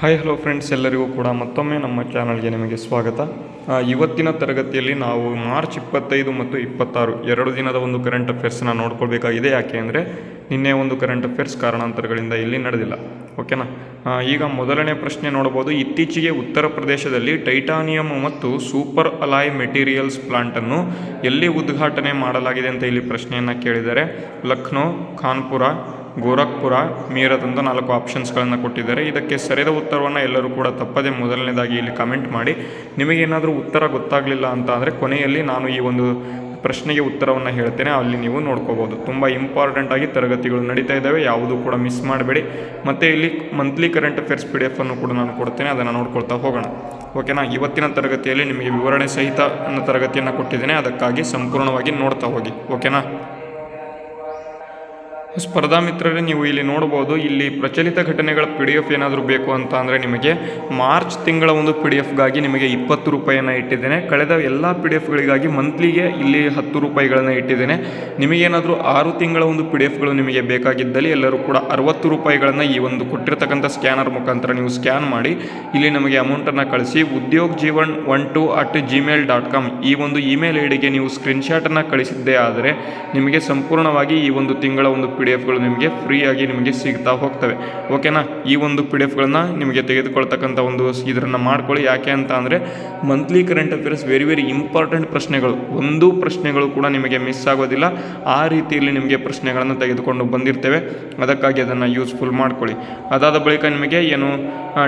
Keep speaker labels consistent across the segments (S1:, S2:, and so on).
S1: Hi hello friends, ಎಲ್ಲರಿಗೂ ಕೂಡ ಮತ್ತೊಮ್ಮೆ ನಮ್ಮ ಚಾನಲ್ಗೆ ನಿಮಗೆ ಸ್ವಾಗತ. ಇವತ್ತಿನ ತರಗತಿಯಲ್ಲಿ ನಾವು ಮಾರ್ಚ್ 25 ಮತ್ತು 26 ಎರಡು ದಿನದ ಒಂದು ಕರೆಂಟ್ ಅಫೇರ್ಸ್ನ ನೋಡ್ಕೊಳ್ಬೇಕಾಗಿದೆ. ಯಾಕೆ ಅಂದರೆ ನಿನ್ನೆ ಒಂದು ಕರೆಂಟ್ ಅಫೇರ್ಸ್ ಕಾರಣಾಂತರಗಳಿಂದ ಇಲ್ಲಿ ನಡೆದಿಲ್ಲ. ಓಕೆನಾ. ಈಗ ಮೊದಲನೇ ಪ್ರಶ್ನೆ ನೋಡಬಹುದು. ಇತ್ತೀಚೆಗೆ ಉತ್ತರ ಪ್ರದೇಶದಲ್ಲಿ ಟೈಟಾನಿಯಂ ಮತ್ತು ಸೂಪರ್ ಅಲಾಯ್ ಮೆಟೀರಿಯಲ್ಸ್ ಪ್ಲಾಂಟನ್ನು ಎಲ್ಲಿ ಉದ್ಘಾಟನೆ ಮಾಡಲಾಗಿದೆ ಅಂತ ಇಲ್ಲಿ ಪ್ರಶ್ನೆಯನ್ನು ಕೇಳಿದ್ದಾರೆ. ಲಕ್ನೋ, ಕಾನ್ಪುರ, ಗೋರಖ್ಪುರ, ಮೀರತ್ ಅಂತ 4 ಆಪ್ಷನ್ಸ್ಗಳನ್ನು ಕೊಟ್ಟಿದ್ದಾರೆ. ಇದಕ್ಕೆ ಸರಿಯಾದ ಉತ್ತರವನ್ನು ಎಲ್ಲರೂ ಕೂಡ ತಪ್ಪದೆ ಮೊದಲನೇದಾಗಿ ಇಲ್ಲಿ ಕಮೆಂಟ್ ಮಾಡಿ. ನಿಮಗೇನಾದರೂ ಉತ್ತರ ಗೊತ್ತಾಗಲಿಲ್ಲ ಅಂತ ಅಂದರೆ ಕೊನೆಯಲ್ಲಿ ನಾನು ಈ ಒಂದು ಪ್ರಶ್ನೆಗೆ ಉತ್ತರವನ್ನು ಹೇಳ್ತೇನೆ, ಅಲ್ಲಿ ನೀವು ನೋಡ್ಕೋಬೋದು. ತುಂಬ ಇಂಪಾರ್ಟೆಂಟಾಗಿ ತರಗತಿಗಳು ನಡೀತಾ ಇದ್ದಾವೆ, ಯಾವುದೂ ಕೂಡ ಮಿಸ್ ಮಾಡಬೇಡಿ. ಮತ್ತು ಇಲ್ಲಿ ಮಂತ್ಲಿ ಕರೆಂಟ್ ಅಫೇರ್ಸ್ PDF ಅನ್ನು ಕೂಡ ನಾನು ಕೊಡ್ತೇನೆ, ಅದನ್ನು ನೋಡ್ಕೊಳ್ತಾ ಹೋಗೋಣ. ಓಕೆನಾ. ಇವತ್ತಿನ ತರಗತಿಯಲ್ಲಿ ನಿಮಗೆ ವಿವರಣೆ ಸಹಿತ ಅನ್ನೋ ತರಗತಿಯನ್ನು ಕೊಟ್ಟಿದ್ದೇನೆ, ಅದಕ್ಕಾಗಿ ಸಂಪೂರ್ಣವಾಗಿ ನೋಡ್ತಾ ಹೋಗಿ. ಓಕೆನಾ. ಸ್ಪರ್ಧಾ ಮಿತ್ರರೇ, ನೀವು ಇಲ್ಲಿ ನೋಡ್ಬೋದು, ಇಲ್ಲಿ ಪ್ರಚಲಿತ ಘಟನೆಗಳ PDF ಏನಾದರೂ ಬೇಕು ಅಂತ ಅಂದರೆ ನಿಮಗೆ ಮಾರ್ಚ್ ತಿಂಗಳ ಒಂದು PDFಗಾಗಿ ನಿಮಗೆ 20 ರೂಪಾಯಿಯನ್ನು ಇಟ್ಟಿದ್ದೇನೆ. ಕಳೆದ ಎಲ್ಲ PDFಗಳಿಗಾಗಿ ಮಂತ್ಲಿಗೆ ಇಲ್ಲಿ 10 ರೂಪಾಯಿಗಳನ್ನು ಇಟ್ಟಿದ್ದೇನೆ. ನಿಮಗೇನಾದರೂ 6 ತಿಂಗಳ ಒಂದು PDFಗಳು ನಿಮಗೆ ಬೇಕಾಗಿದ್ದಲ್ಲಿ ಎಲ್ಲರೂ ಕೂಡ 60 ರೂಪಾಯಿಗಳನ್ನು ಈ ಒಂದು ಕೊಟ್ಟಿರ್ತಕ್ಕಂಥ ಸ್ಕ್ಯಾನರ್ ಮುಖಾಂತರ ನೀವು ಸ್ಕ್ಯಾನ್ ಮಾಡಿ ಇಲ್ಲಿ ನಮಗೆ ಅಮೌಂಟನ್ನು ಕಳಿಸಿ udyogjeevan12@gmail.com ಈ ಒಂದು ಇಮೇಲ್ ಐಡಿಗೆ ನೀವು ಸ್ಕ್ರೀನ್ಶಾಟನ್ನು ಕಳಿಸಿದ್ದೇ ಆದರೆ ನಿಮಗೆ ಸಂಪೂರ್ಣವಾಗಿ ಈ ಒಂದು ತಿಂಗಳ ಒಂದು PDFಗಳು ನಿಮಗೆ ಫ್ರೀಯಾಗಿ ನಿಮಗೆ ಸಿಗ್ತಾ ಹೋಗ್ತವೆ. ಓಕೆನಾ. ಈ ಒಂದು PDFಗಳನ್ನು ನಿಮಗೆ ತೆಗೆದುಕೊಳ್ತಕ್ಕಂಥ ಒಂದು ಇದನ್ನು ಮಾಡ್ಕೊಳ್ಳಿ. ಯಾಕೆ ಅಂತ ಅಂದರೆ monthly current affairs very important ಪ್ರಶ್ನೆಗಳು, ಒಂದು ಪ್ರಶ್ನೆಗಳು ಕೂಡ ನಿಮಗೆ ಮಿಸ್ ಆಗೋದಿಲ್ಲ. ಆ ರೀತಿಯಲ್ಲಿ ನಿಮಗೆ ಪ್ರಶ್ನೆಗಳನ್ನು ತೆಗೆದುಕೊಂಡು ಬಂದಿರ್ತೇವೆ, ಅದಕ್ಕಾಗಿ ಅದನ್ನು ಯೂಸ್ಫುಲ್ ಮಾಡ್ಕೊಳ್ಳಿ. ಅದಾದ ಬಳಿಕ ನಿಮಗೆ ಏನು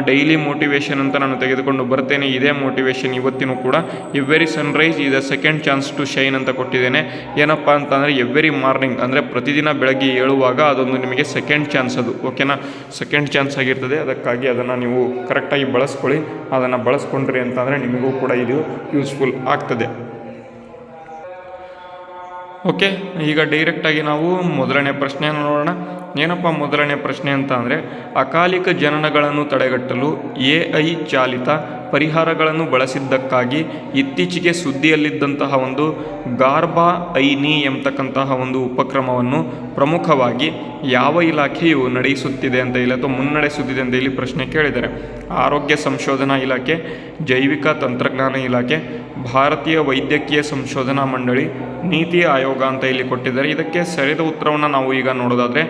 S1: ಡೈಲಿ ಮೋಟಿವೇಶನ್ ಅಂತ ನಾನು ತೆಗೆದುಕೊಂಡು ಬರ್ತೇನೆ. ಇದೇ ಮೋಟಿವೇಶನ್ ಇವತ್ತಿನೂ ಕೂಡ every sunrise is a second chance to shine ಅಂತ ಕೊಟ್ಟಿದ್ದೇನೆ. ಏನಪ್ಪ ಅಂತಂದರೆ ಎವ್ರಿ ಮಾರ್ನಿಂಗ್ ಅಂದರೆ ಪ್ರತಿದಿನ ಬೆಳಗ್ಗೆ ಹೇಳುವಾಗ ಅದೊಂದು ನಿಮಗೆ ಸೆಕೆಂಡ್ ಚಾನ್ಸ್, ಅದು ಓಕೆನಾ, ಸೆಕೆಂಡ್ ಚಾನ್ಸ್ ಆಗಿರ್ತದೆ. ಅದಕ್ಕಾಗಿ ಅದನ್ನು ನೀವು ಕರೆಕ್ಟಾಗಿ ಬಳಸ್ಕೊಳ್ಳಿ. ಅದನ್ನು ಬಳಸ್ಕೊಂಡ್ರಿ ಅಂತಂದರೆ ನಿಮಗೂ ಕೂಡ ಇದು ಯೂಸ್ಫುಲ್ ಆಗ್ತದೆ. ಓಕೆ. ಈಗ ಡೈರೆಕ್ಟಾಗಿ ನಾವು ಮೊದಲನೇ ಪ್ರಶ್ನೆಯನ್ನು ನೋಡೋಣ. ಏನಪ್ಪ ಮೊದಲನೇ ಪ್ರಶ್ನೆ ಅಂತ ಅಂದರೆ, ಅಕಾಲಿಕ ಜನನಗಳನ್ನು ತಡೆಗಟ್ಟಲು AI ಚಾಲಿತ ಪರಿಹಾರಗಳನ್ನು ಬಳಸಿದ್ದಕ್ಕಾಗಿ ಇತ್ತೀಚೆಗೆ ಸುದ್ದಿಯಲ್ಲಿದ್ದಂತಹ ಒಂದು ಗಾರ್ಬಾ ಐನಿ ಎಂಬತಕ್ಕಂತಹ ಒಂದು ಉಪಕ್ರಮವನ್ನು ಪ್ರಮುಖವಾಗಿ ಯಾವ ಇಲಾಖೆಯು ನಡೆಸುತ್ತಿದೆ ಅಂತ ಇಲ್ಲ ಅಥವಾ ಮುನ್ನಡೆಸುತ್ತಿದೆ ಅಂತ ಇಲ್ಲಿ ಪ್ರಶ್ನೆ ಕೇಳಿದ್ದಾರೆ. ಆರೋಗ್ಯ ಸಂಶೋಧನಾ ಇಲಾಖೆ, ಜೈವಿಕ ತಂತ್ರಜ್ಞಾನ ಇಲಾಖೆ, ಭಾರತೀಯ ವೈದ್ಯಕೀಯ ಸಂಶೋಧನಾ ಮಂಡಳಿ, ನೀತಿ ಆಯೋಗ ಅಂತ ಇಲ್ಲಿ ಕೊಟ್ಟಿದ್ದಾರೆ. ಇದಕ್ಕೆ ಸರಿಯಾದ ಉತ್ತರವನ್ನು ನಾವು ಈಗ ನೋಡೋದಾದರೆ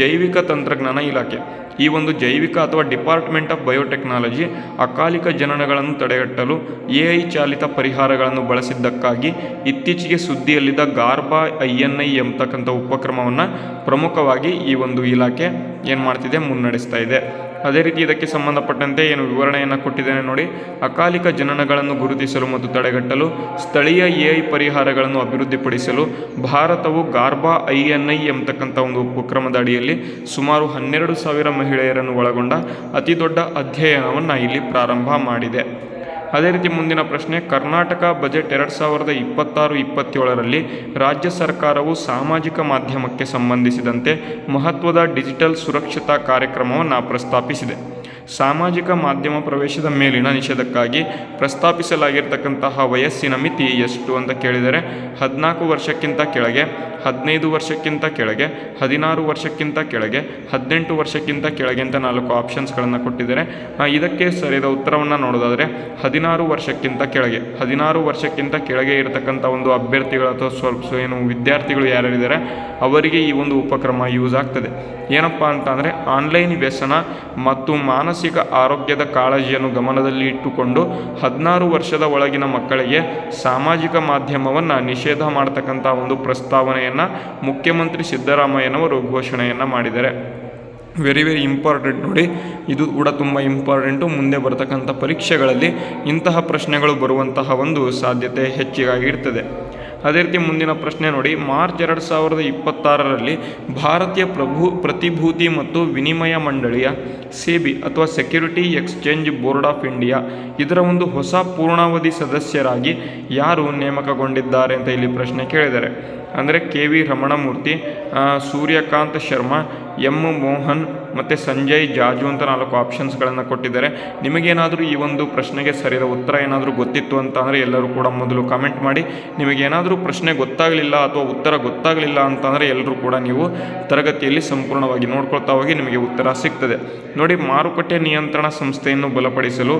S1: ಜೈವಿಕ ತಂತ್ರಜ್ಞಾನ ಇಲಾಖೆ. ಈ ಒಂದು ಜೈವಿಕ ಅಥವಾ ಡಿಪಾರ್ಟ್ಮೆಂಟ್ ಆಫ್ ಬಯೋಟೆಕ್ನಾಲಜಿ ಅಕಾಲಿಕ ಜನನಗಳನ್ನು ತಡೆಗಟ್ಟಲು AI ಚಾಲಿತ ಪರಿಹಾರಗಳನ್ನು ಬಳಸಿದ್ದಕ್ಕಾಗಿ ಇತ್ತೀಚೆಗೆ ಸುದ್ದಿಯಲ್ಲಿದ್ದ ಗಾರ್ಬಾ INI ಎಂಬತಕ್ಕಂಥ ಉಪಕ್ರಮವನ್ನು ಪ್ರಮುಖವಾಗಿ ಈ ಒಂದು ಇಲಾಖೆ ಏನು ಮಾಡ್ತಿದೆ, ಮುನ್ನಡೆಸ್ತಾ ಇದೆ. ಅದೇ ರೀತಿ ಇದಕ್ಕೆ ಸಂಬಂಧಪಟ್ಟಂತೆ ಏನು ವಿವರಣೆಯನ್ನು ಕೊಟ್ಟಿದ್ದೇನೆ ನೋಡಿ. ಅಕಾಲಿಕ ಜನನಗಳನ್ನು ಗುರುತಿಸಲು ಮತ್ತು ತಡೆಗಟ್ಟಲು ಸ್ಥಳೀಯ AI ಪರಿಹಾರಗಳನ್ನು ಅಭಿವೃದ್ಧಿಪಡಿಸಲು ಭಾರತವು ಗಾರ್ಬಾ INI ಎಂಬತಕ್ಕಂಥ ಒಂದು ಉಪಕ್ರಮದ ಅಡಿಯಲ್ಲಿ ಸುಮಾರು 12,000 ಮಹಿಳೆಯರನ್ನು ಒಳಗೊಂಡ ಅತಿ ದೊಡ್ಡ ಅಧ್ಯಯನವನ್ನು ಇಲ್ಲಿ ಪ್ರಾರಂಭ ಮಾಡಿದೆ. ಅದೇ ರೀತಿ ಮುಂದಿನ ಪ್ರಶ್ನೆ, ಕರ್ನಾಟಕ ಬಜೆಟ್ 2026-27ರಲ್ಲಿ ರಾಜ್ಯ ಸರ್ಕಾರವು ಸಾಮಾಜಿಕ ಮಾಧ್ಯಮಕ್ಕೆ ಸಂಬಂಧಿಸಿದಂತೆ ಮಹತ್ವದ ಡಿಜಿಟಲ್ ಸುರಕ್ಷತಾ ಕಾರ್ಯಕ್ರಮವನ್ನು ಪ್ರಸ್ತಾಪಿಸಿದೆ. ಸಾಮಾಜಿಕ ಮಾಧ್ಯಮ ಪ್ರವೇಶದ ಮೇಲಿನ ನಿಷೇಧಕ್ಕಾಗಿ ಪ್ರಸ್ತಾಪಿಸಲಾಗಿರ್ತಕ್ಕಂತಹ ವಯಸ್ಸಿನ ಮಿತಿ ಎಷ್ಟು ಅಂತ ಕೇಳಿದರೆ 14 ವರ್ಷಕ್ಕಿಂತ ಕೆಳಗೆ, 15 ವರ್ಷಕ್ಕಿಂತ ಕೆಳಗೆ, 16 ವರ್ಷಕ್ಕಿಂತ ಕೆಳಗೆ, 18 ವರ್ಷಕ್ಕಿಂತ ಕೆಳಗೆ ಅಂತ 4 ಆಪ್ಷನ್ಸ್ಗಳನ್ನು ಕೊಟ್ಟಿದ್ದಾರೆ. ಇದಕ್ಕೆ ಸರಿಯಾದ ಉತ್ತರವನ್ನು ನೋಡೋದಾದರೆ 16 ವರ್ಷಕ್ಕಿಂತ ಕೆಳಗೆ. 16 ವರ್ಷಕ್ಕಿಂತ ಕೆಳಗೆ ಇರತಕ್ಕಂಥ ಒಂದು ಅಭ್ಯರ್ಥಿಗಳು ಅಥವಾ ಸ್ವಲ್ಪ ಏನು ವಿದ್ಯಾರ್ಥಿಗಳು ಯಾರ್ಯಾರಿದ್ದಾರೆ ಅವರಿಗೆ ಈ ಒಂದು ಉಪಕ್ರಮ ಯೂಸ್ ಆಗ್ತದೆ. ಏನಪ್ಪ ಅಂತ ಅಂದರೆ ಆನ್ಲೈನ್ ವ್ಯಸನ ಮತ್ತು ಮಾನಸಿಕ ಆರೋಗ್ಯದ ಕಾಳಜಿಯನ್ನು ಗಮನದಲ್ಲಿ ಇಟ್ಟುಕೊಂಡು 16 ವರ್ಷದ ಒಳಗಿನ ಮಕ್ಕಳಿಗೆ ಸಾಮಾಜಿಕ ಮಾಧ್ಯಮವನ್ನು ನಿಷೇಧ ಮಾಡತಕ್ಕಂಥ ಒಂದು ಪ್ರಸ್ತಾವನೆಯನ್ನು ಮುಖ್ಯಮಂತ್ರಿ ಸಿದ್ದರಾಮಯ್ಯನವರು ಘೋಷಣೆಯನ್ನು ಮಾಡಿದ್ದಾರೆ. ವೆರಿ ಇಂಪಾರ್ಟೆಂಟ್ ನೋಡಿ, ಇದು ಕೂಡ ತುಂಬ ಇಂಪಾರ್ಟೆಂಟು. ಮುಂದೆ ಬರತಕ್ಕಂಥ ಪರೀಕ್ಷೆಗಳಲ್ಲಿ ಇಂತಹ ಪ್ರಶ್ನೆಗಳು ಬರುವಂತಹ ಒಂದು ಸಾಧ್ಯತೆ ಹೆಚ್ಚಿಗಾಗಿರ್ತದೆ. ಅದೇ ರೀತಿ ಮುಂದಿನ ಪ್ರಶ್ನೆ ನೋಡಿ, ಮಾರ್ಚ್ 2026ರಲ್ಲಿ ಭಾರತೀಯ ಪ್ರತಿಭೂತಿ ಮತ್ತು ವಿನಿಮಯ ಮಂಡಳಿಯ SEBI ಅಥವಾ security exchange board of India ಇದರ ಒಂದು ಹೊಸ ಪೂರ್ಣಾವಧಿ ಸದಸ್ಯರಾಗಿ ಯಾರು ನೇಮಕಗೊಂಡಿದ್ದಾರೆ ಅಂತ ಇಲ್ಲಿ ಪ್ರಶ್ನೆ ಕೇಳಿದ್ದಾರೆ. ಅಂದರೆ KV ರಮಣಮೂರ್ತಿ, ಸೂರ್ಯಕಾಂತ್ ಶರ್ಮಾ, M ಮೋಹನ್ ಮತ್ತು ಸಂಜಯ್ ಜಾಜು ಅಂತ 4 ಆಪ್ಷನ್ಸ್ಗಳನ್ನು ಕೊಟ್ಟಿದ್ದಾರೆ. ನಿಮಗೇನಾದರೂ ಈ ಒಂದು ಪ್ರಶ್ನೆಗೆ ಸರಿಯಾದ ಉತ್ತರ ಏನಾದರೂ ಗೊತ್ತಿತ್ತು ಅಂತ ಅಂದರೆ ಎಲ್ಲರೂ ಕೂಡ ಮೊದಲು ಕಾಮೆಂಟ್ ಮಾಡಿ. ನಿಮಗೇನಾದರೂ ಪ್ರಶ್ನೆ ಗೊತ್ತಾಗಲಿಲ್ಲ ಅಥವಾ ಉತ್ತರ ಗೊತ್ತಾಗಲಿಲ್ಲ ಅಂತಂದರೆ ಎಲ್ಲರೂ ಕೂಡ ನೀವು ತರಗತಿಯಲ್ಲಿ ಸಂಪೂರ್ಣವಾಗಿ ನೋಡ್ಕೊಳ್ತಾ ಹೋಗಿ ನಿಮಗೆ ಉತ್ತರ ಸಿಗ್ತದೆ. ನೋಡಿ, ಮಾರುಕಟ್ಟೆ ನಿಯಂತ್ರಣ ಸಂಸ್ಥೆಯನ್ನು ಬಲಪಡಿಸಲು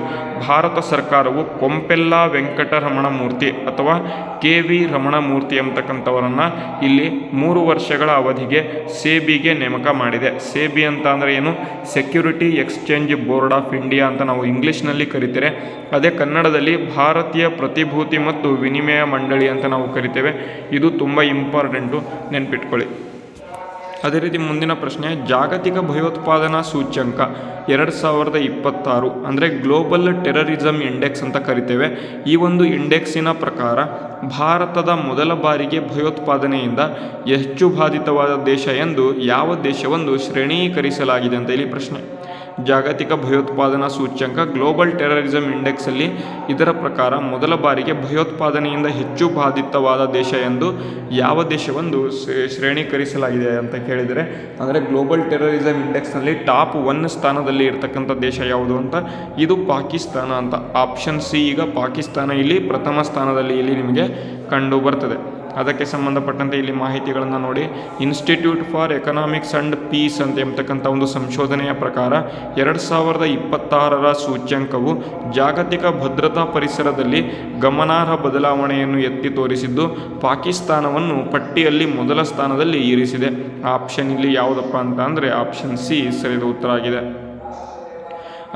S1: ಭಾರತ ಸರ್ಕಾರವು ಕೊಂಪೆಲ್ಲ ವೆಂಕಟರಮಣಮೂರ್ತಿ ಅಥವಾ KV ರಮಣಮೂರ್ತಿ ಎಂಬತಕ್ಕಂಥವರನ್ನು ಇಲ್ಲಿ 3 ವರ್ಷಗಳ ಅವಧಿಗೆ ಸೇಬಿಗೆ ನೇಮಕ ಮಾಡಿದೆ. ಸೇಬಿ ಅಂತ ಅಂದರೆ ಏನು? Security exchange board of India ಅಂತ ನಾವು ಇಂಗ್ಲೀಷ್ನಲ್ಲಿ ಕರಿತೇವೆ. ಅದೇ ಕನ್ನಡದಲ್ಲಿ ಭಾರತೀಯ ಪ್ರತಿಭೂತಿ ಮತ್ತು ವಿನಿಮಯ ಮಂಡಳಿ ಅಂತ ನಾವು ಕರಿತೇವೆ. ಇದು ತುಂಬ ಇಂಪಾರ್ಟೆಂಟು, ನೆನ್ಪಿಟ್ಕೊಳ್ಳಿ. ಅದೇ ರೀತಿ ಮುಂದಿನ ಪ್ರಶ್ನೆ, ಜಾಗತಿಕ ಭಯೋತ್ಪಾದನಾ ಸೂಚ್ಯಂಕ 2026 ಅಂದರೆ ಗ್ಲೋಬಲ್ ಟೆರರಿಸಮ್ ಇಂಡೆಕ್ಸ್ ಅಂತ ಕರಿತೇವೆ. ಈ ಒಂದು ಇಂಡೆಕ್ಸಿನ ಪ್ರಕಾರ ಭಾರತದ ಮೊದಲ ಬಾರಿಗೆ ಭಯೋತ್ಪಾದನೆಯಿಂದ ಹೆಚ್ಚು ಬಾಧಿತವಾದ ದೇಶ ಎಂದು ಯಾವ ದೇಶವನ್ನು ಶ್ರೇಣೀಕರಿಸಲಾಗಿದೆ ಅಂತ ಇಲ್ಲಿ ಪ್ರಶ್ನೆ. ಜಾಗತಿಕ ಭಯೋತ್ಪಾದನಾ ಸೂಚ್ಯಂಕ ಗ್ಲೋಬಲ್ ಟೆರರಿಸಮ್ ಇಂಡೆಕ್ಸಲ್ಲಿ ಇದರ ಪ್ರಕಾರ ಮೊದಲ ಬಾರಿಗೆ ಭಯೋತ್ಪಾದನೆಯಿಂದ ಹೆಚ್ಚು ಬಾಧಿತವಾದ ದೇಶ ಎಂದು ಯಾವ ದೇಶವೊಂದು ಶ್ರೇಣೀಕರಿಸಲಾಗಿದೆ ಅಂತ ಕೇಳಿದರೆ, ಅಂದರೆ ಗ್ಲೋಬಲ್ ಟೆರರಿಸಮ್ ಇಂಡೆಕ್ಸ್ನಲ್ಲಿ ಟಾಪ್ 1 ಸ್ಥಾನದಲ್ಲಿ ಇರತಕ್ಕಂಥ ದೇಶ ಯಾವುದು ಅಂತ, ಇದು ಪಾಕಿಸ್ತಾನ ಅಂತ. Option C. ಈಗ ಪಾಕಿಸ್ತಾನ ಇಲ್ಲಿ ಪ್ರಥಮ ಸ್ಥಾನದಲ್ಲಿ ಇಲ್ಲಿ ನಿಮಗೆ ಕಂಡು ಬರ್ತದೆ. ಅದಕ್ಕೆ ಸಂಬಂಧಪಟ್ಟಂತೆ ಇಲ್ಲಿ ಮಾಹಿತಿಗಳನ್ನು ನೋಡಿ. Institute for economics and peace ಅಂತ ಎಂಬತಕ್ಕಂಥ ಒಂದು ಸಂಶೋಧನೆಯ ಪ್ರಕಾರ 2026ರ ಸೂಚ್ಯಂಕವು ಜಾಗತಿಕ ಭದ್ರತಾ ಪರಿಸರದಲ್ಲಿ ಗಮನಾರ್ಹ ಬದಲಾವಣೆಯನ್ನು ಎತ್ತಿ ತೋರಿಸಿದ್ದು ಪಾಕಿಸ್ತಾನವನ್ನು ಪಟ್ಟಿಯಲ್ಲಿ ಮೊದಲ ಸ್ಥಾನದಲ್ಲಿ ಇರಿಸಿದೆ. ಆಪ್ಷನ್ ಇಲ್ಲಿ ಯಾವುದಪ್ಪ ಅಂತ ಅಂದರೆ ಆಪ್ಷನ್ ಸಿ ಸರಿಯಾದ ಉತ್ತರ ಆಗಿದೆ.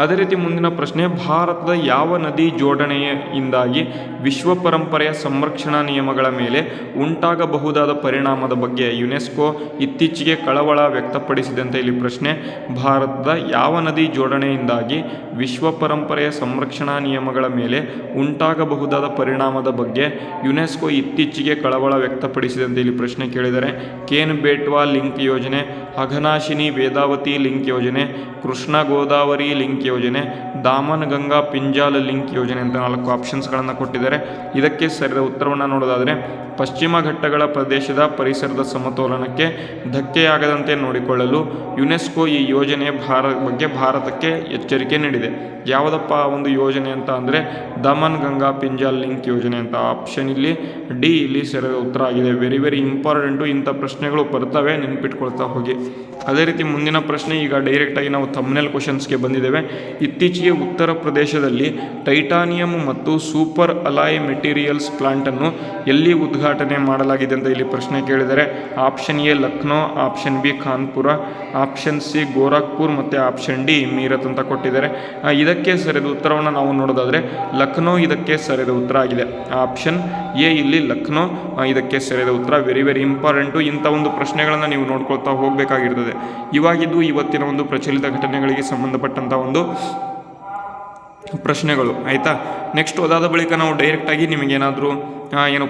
S1: ಅದೇ ರೀತಿ ಮುಂದಿನ ಪ್ರಶ್ನೆ, ಭಾರತದ ಯಾವ ನದಿ ಜೋಡಣೆಯಿಂದಾಗಿ ವಿಶ್ವ ಪರಂಪರೆಯ ಸಂರಕ್ಷಣಾ ನಿಯಮಗಳ ಮೇಲೆ ಉಂಟಾಗಬಹುದಾದ ಪರಿಣಾಮದ ಬಗ್ಗೆ ಯುನೆಸ್ಕೋ ಇತ್ತೀಚೆಗೆ ಕಳವಳ ವ್ಯಕ್ತಪಡಿಸಿದೆ ಅಂತ ಇಲ್ಲಿ ಪ್ರಶ್ನೆ. ಭಾರತದ ಯಾವ ನದಿ ಜೋಡಣೆಯಿಂದಾಗಿ ವಿಶ್ವ ಪರಂಪರೆಯ ಸಂರಕ್ಷಣಾ ನಿಯಮಗಳ ಮೇಲೆ ಉಂಟಾಗಬಹುದಾದ ಪರಿಣಾಮದ ಬಗ್ಗೆ ಯುನೆಸ್ಕೋ ಇತ್ತೀಚೆಗೆ ಕಳವಳ ವ್ಯಕ್ತಪಡಿಸಿದೆ ಅಂತ ಇಲ್ಲಿ ಪ್ರಶ್ನೆ ಕೇಳಿದರೆ, ಕೇನ್ ಬೇಟ್ವಾ ಲಿಂಕ್ ಯೋಜನೆ, ಅಘನಾಶಿನಿ ವೇದಾವತಿ ಲಿಂಕ್ ಯೋಜನೆ, ಕೃಷ್ಣ ಗೋದಾವರಿ ಲಿಂಕ್ ಯೋಜನೆ, ದಾಮನ್ ಗಂಗಾ ಪಿಂಜಾಲ್ ಲಿಂಕ್ ಯೋಜನೆ ಅಂತ 4 ಆಪ್ಷನ್ಸ್ಗಳನ್ನು ಕೊಟ್ಟಿದ್ದಾರೆ. ಇದಕ್ಕೆ ಸರಿಯಾದ ಉತ್ತರವನ್ನು ನೋಡೋದಾದರೆ, ಪಶ್ಚಿಮ ಘಟ್ಟಗಳ ಪ್ರದೇಶದ ಪರಿಸರದ ಸಮತೋಲನಕ್ಕೆ ಧಕ್ಕೆಯಾಗದಂತೆ ನೋಡಿಕೊಳ್ಳಲು ಯುನೆಸ್ಕೋ ಈ ಯೋಜನೆಯ ಬಗ್ಗೆ ಭಾರತಕ್ಕೆ ಎಚ್ಚರಿಕೆ ನೀಡಿದೆ. ಯಾವುದಪ್ಪ ಒಂದು ಯೋಜನೆ ಅಂತ ಅಂದರೆ ದಮನ್ ಗಂಗಾ ಪಿಂಜಾಲ್ ಲಿಂಕ್ ಯೋಜನೆ ಅಂತ. ಆಪ್ಷನ್ ಇಲ್ಲಿ ಡಿ ಇಲ್ಲಿ ಸರಿಯಾದ ಉತ್ತರ ಆಗಿದೆ. Very important. ಇಂಥ ಪ್ರಶ್ನೆಗಳು ಬರ್ತವೆ, ನೆನ್ಪಿಟ್ಕೊಳ್ತಾ ಹೋಗಿ. ಅದೇ ರೀತಿ ಮುಂದಿನ ಪ್ರಶ್ನೆ, ಈಗ ಡೈರೆಕ್ಟಾಗಿ ನಾವು ಥಂಬ್ನೇಲ್ ಕ್ವಶನ್ಸ್ಗೆ ಬಂದಿದ್ದೇವೆ. ಇತ್ತೀಚೆಗೆ ಉತ್ತರ ಪ್ರದೇಶದಲ್ಲಿ ಟೈಟಾನಿಯಂ ಮತ್ತು ಸೂಪರ್ ಅಲಾಯ್ ಮೆಟೀರಿಯಲ್ಸ್ ಪ್ಲಾಂಟನ್ನು ಎಲ್ಲಿ ಉದ್ಘಾಟನೆ ಮಾಡಲಾಗಿದೆ ಅಂತ ಇಲ್ಲಿ ಪ್ರಶ್ನೆ ಕೇಳಿದರೆ, option A Lucknow, option B Kanpur, option C Gorakhpur ಮತ್ತು ಆಪ್ಷನ್ ಡಿ ಮೀರತ್ ಅಂತ ಕೊಟ್ಟಿದ್ದಾರೆ. ಇದಕ್ಕೆ ಸರಿಯಾದ ಉತ್ತರವನ್ನು ನಾವು ನೋಡೋದಾದರೆ ಲಕ್ನೋ ಇದಕ್ಕೆ ಸರಿಯಾದ ಉತ್ತರ ಆಗಿದೆ. ಆಪ್ಷನ್ ಎ ಇಲ್ಲಿ ಲಕ್ನೋ ಇದಕ್ಕೆ ಸರಿಯಾದ ಉತ್ತರ. Very important. ಇಂಥ ಒಂದು ಪ್ರಶ್ನೆಗಳನ್ನು ನೀವು ನೋಡ್ಕೊಳ್ತಾ ಹೋಗಬೇಕಾಗಿರ್ತದೆ. ಇವಾಗಿದ್ದು ಇವತ್ತಿನ ಒಂದು ಪ್ರಚಲಿತ ಘಟನೆಗಳಿಗೆ ಸಂಬಂಧಪಟ್ಟಂಥ ಒಂದು ಪ್ರಶ್ನೆಗಳು, ಆಯಿತಾ. ನೆಕ್ಸ್ಟ್ ಅದಾದ ಬಳಿಕ ನಾವು ಡೈರೆಕ್ಟಾಗಿ ನಿಮಗೇನಾದರೂ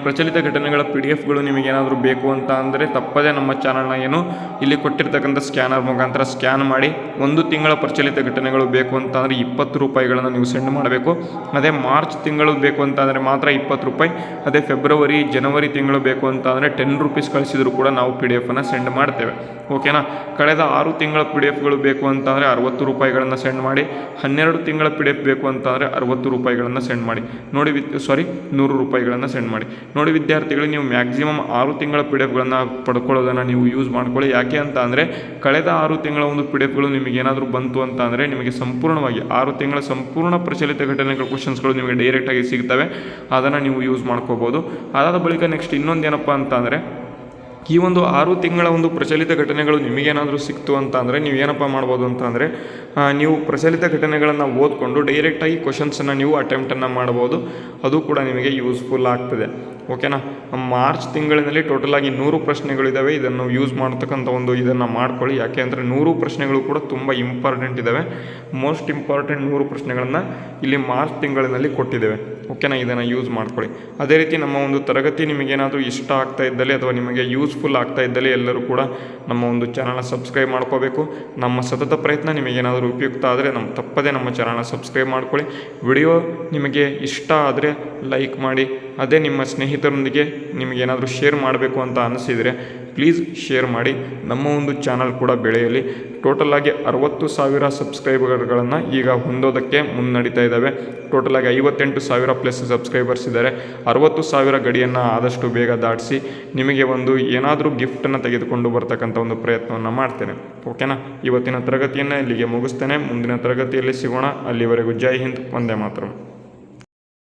S1: ಪ್ರಚಲಿತ ಘಟನೆಗಳ PDF ನಿಮಗೇನಾದರೂ ಬೇಕು ಅಂತ ಅಂದರೆ ತಪ್ಪದೇ ನಮ್ಮ ಚಾನಲ್ನ ಇಲ್ಲಿ ಕೊಟ್ಟಿರ್ತಕ್ಕಂಥ ಸ್ಕ್ಯಾನರ್ ಮುಖಾಂತರ ಸ್ಕ್ಯಾನ್ ಮಾಡಿ 1 ತಿಂಗಳ ಪ್ರಚಲಿತ ಘಟನೆಗಳು ಬೇಕು ಅಂತ ಅಂದರೆ 20 ರೂಪಾಯಿಗಳನ್ನು ನೀವು ಸೆಂಡ್ ಮಾಡಬೇಕು. ಅದೇ ಮಾರ್ಚ್ ತಿಂಗಳು ಬೇಕು ಅಂತ ಅಂದರೆ ಮಾತ್ರ 20 ರೂಪಾಯಿ. ಅದೇ ಫೆಬ್ರವರಿ, ಜನವರಿ ತಿಂಗಳು ಬೇಕು ಅಂತ ಅಂದರೆ 10 ರೂಪೀಸ್ ಕಳಿಸಿದ್ರು ಕೂಡ ನಾವು PDF ಸೆಂಡ್ ಮಾಡ್ತೇವೆ. ಓಕೆನಾ. ಕಳೆದ 6 ತಿಂಗಳ PDF ಬೇಕು ಅಂತ ಅಂದರೆ 60 ರೂಪಾಯಿಗಳನ್ನು ಸೆಂಡ್ ಮಾಡಿ. 12 ತಿಂಗಳ PDF ಬೇಕು ಅಂತ ಅಂದರೆ 60 ರೂಪಾಯಿಗಳನ್ನು ಸೆಂಡ್ ಮಾಡಿ. ನೋಡಿ 100 ರೂಪಾಯಿಗಳನ್ನು ಸೆಂಡ್ ಮಾಡಿ. ನೋಡಿ ವಿದ್ಯಾರ್ಥಿಗಳು, ನೀವು ಮ್ಯಾಕ್ಸಿಮಮ್ 6 ತಿಂಗಳ PDF ಪಡ್ಕೊಳ್ಳೋದನ್ನು ನೀವು ಯೂಸ್ ಮಾಡ್ಕೊಳ್ಳಿ. ಯಾಕೆ ಅಂತ ಅಂದರೆ ಕಳೆದ 6 ತಿಂಗಳ ಒಂದು PDF ನಿಮಗೇನಾದರೂ ಬಂತು ಅಂತ ಅಂದರೆ ನಿಮಗೆ ಸಂಪೂರ್ಣವಾಗಿ 6 ತಿಂಗಳ ಸಂಪೂರ್ಣ ಪ್ರಚಲಿತ ಘಟನೆಗಳ ಕ್ವಶನ್ಸ್ಗಳು ನಿಮಗೆ ಡೈರೆಕ್ಟಾಗಿ ಸಿಗ್ತವೆ. ಅದನ್ನು ನೀವು ಯೂಸ್ ಮಾಡ್ಕೋಬೋದು. ಅದಾದ ಬಳಿಕ ನೆಕ್ಸ್ಟ್ ಇನ್ನೊಂದೇನಪ್ಪ ಅಂತ ಅಂದರೆ, ಈ ಒಂದು 6 ತಿಂಗಳ ಒಂದು ಪ್ರಚಲಿತ ಘಟನೆಗಳು ನಿಮಗೇನಾದರೂ ಸಿಕ್ತು ಅಂತ ಅಂದರೆ ನೀವು ಏನಪ್ಪ ಮಾಡ್ಬೋದು ಅಂತ ಅಂದರೆ, ನೀವು ಪ್ರಚಲಿತ ಘಟನೆಗಳನ್ನು ಓದ್ಕೊಂಡು ಡೈರೆಕ್ಟಾಗಿ ಕ್ವಶನ್ಸನ್ನು ನೀವು ಅಟೆಂಪ್ಟನ್ನು ಮಾಡ್ಬೋದು. ಅದು ಕೂಡ ನಿಮಗೆ ಯೂಸ್ಫುಲ್ ಆಗ್ತದೆ. ಓಕೆನಾ. ಮಾರ್ಚ್ ತಿಂಗಳಿನಲ್ಲಿ ಟೋಟಲಾಗಿ 100 ಪ್ರಶ್ನೆಗಳಿದ್ದಾವೆ. ಇದನ್ನು ಯೂಸ್ ಮಾಡ್ತಕ್ಕಂಥ ಇದನ್ನು ಮಾಡ್ಕೊಳ್ಳಿ. ಯಾಕೆ ಅಂದರೆ 100 ಪ್ರಶ್ನೆಗಳು ಕೂಡ ತುಂಬ ಇಂಪಾರ್ಟೆಂಟ್ ಇದ್ದಾವೆ. ಮೋಸ್ಟ್ ಇಂಪಾರ್ಟೆಂಟ್ 100 ಪ್ರಶ್ನೆಗಳನ್ನು ಇಲ್ಲಿ ಮಾರ್ಚ್ ತಿಂಗಳಿನಲ್ಲಿ ಕೊಟ್ಟಿದ್ದೇವೆ. ಓಕೆನಾ. ಇದನ್ನು ಯೂಸ್ ಮಾಡ್ಕೊಳ್ಳಿ. ಅದೇ ರೀತಿ ನಮ್ಮ ಒಂದು ತರಗತಿ ನಿಮಗೇನಾದರೂ ಇಷ್ಟ ಆಗ್ತಾ ಇದ್ದಲ್ಲಿ ಅಥವಾ ನಿಮಗೆ ಯೂಸ್ ಯೂಸ್ಫುಲ್ ಆಗ್ತಾ ಇದ್ದಲ್ಲಿ ಎಲ್ಲರೂ ಕೂಡ ನಮ್ಮ ಒಂದು ಚಾನಲ್ನ ಸಬ್ಸ್ಕ್ರೈಬ್ ಮಾಡ್ಕೋಬೇಕು. ನಮ್ಮ ಸತತ ಪ್ರಯತ್ನ ನಿಮಗೇನಾದರೂ ಉಪಯುಕ್ತ ಆದರೆ ತಪ್ಪದೇ ನಮ್ಮ ಚಾನಲ್ನ ಸಬ್ಸ್ಕ್ರೈಬ್ ಮಾಡ್ಕೊಳ್ಳಿ. ವಿಡಿಯೋ ನಿಮಗೆ ಇಷ್ಟ ಆದರೆ ಲೈಕ್ ಮಾಡಿ. ಅದೇ ನಿಮ್ಮ ಸ್ನೇಹಿತರೊಂದಿಗೆ ನಿಮಗೇನಾದರೂ ಶೇರ್ ಮಾಡಬೇಕು ಅಂತ ಅನಿಸಿದರೆ ಪ್ಲೀಸ್ ಶೇರ್ ಮಾಡಿ. ನಮ್ಮ ಒಂದು ಚಾನಲ್ ಕೂಡ ಬೆಳೆಯಲಿ. ಟೋಟಲಾಗಿ 60,000 ಸಬ್ಸ್ಕ್ರೈಬರ್ಗಳನ್ನು ಈಗ ಹೊಂದೋದಕ್ಕೆ ಮುನ್ನಡೀತಾ ಇದ್ದಾವೆ. ಟೋಟಲಾಗಿ 58,000 ಪ್ಲಸ್ ಸಬ್ಸ್ಕ್ರೈಬರ್ಸ್ ಇದ್ದಾರೆ. 60,000 ಗಡಿಯನ್ನು ಆದಷ್ಟು ಬೇಗ ದಾಟಿಸಿ ನಿಮಗೆ ಒಂದು ಏನಾದರೂ ಗಿಫ್ಟನ್ನು ತೆಗೆದುಕೊಂಡು ಬರ್ತಕ್ಕಂಥ ಒಂದು ಪ್ರಯತ್ನವನ್ನು ಮಾಡ್ತೇನೆ. ಓಕೆನಾ? ಇವತ್ತಿನ ತರಗತಿಯನ್ನು ಇಲ್ಲಿಗೆ ಮುಗಿಸ್ತೇನೆ. ಮುಂದಿನ ತರಗತಿಯಲ್ಲಿ ಸಿಗೋಣ. ಅಲ್ಲಿವರೆಗೂ ಜೈ ಹಿಂದ್, ವಂದೇ ಮಾತರಂ.